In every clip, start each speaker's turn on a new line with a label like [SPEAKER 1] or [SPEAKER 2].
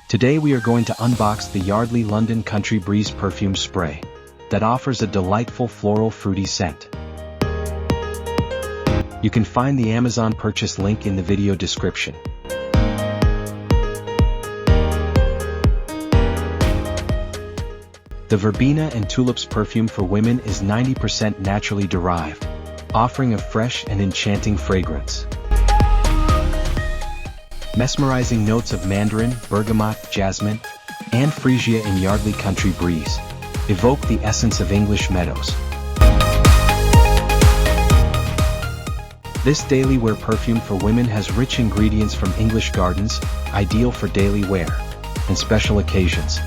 [SPEAKER 1] Today we are going to unbox the Yardley London Country Breeze perfume spray that offers a delightful floral fruity scent. You can find the Amazon purchase link in the video description. The Verbena and Tulips perfume for women is 90% naturally derived, offering a fresh and enchanting fragrance. Mesmerizing notes of mandarin, bergamot, jasmine, and freesia in Yardley Country Breeze evoke the essence of English meadows. This daily wear perfume for women has rich ingredients from English gardens, ideal for daily wear and special occasions.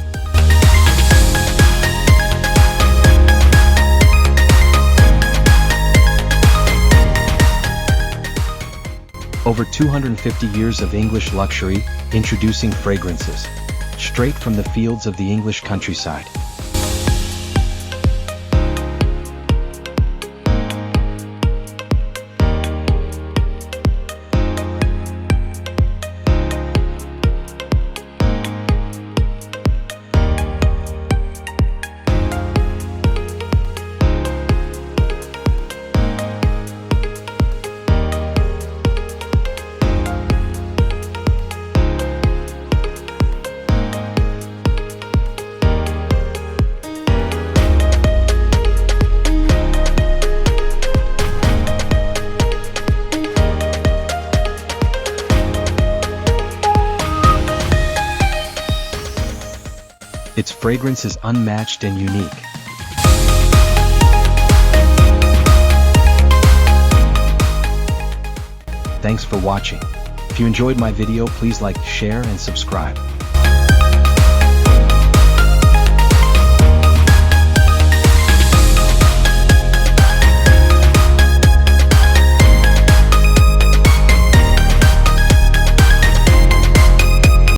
[SPEAKER 1] Over 250 years of English luxury, introducing fragrances straight from the fields of the English countryside. Its fragrance is unmatched and unique. Thanks for watching. If you enjoyed my video, please like, share, and subscribe.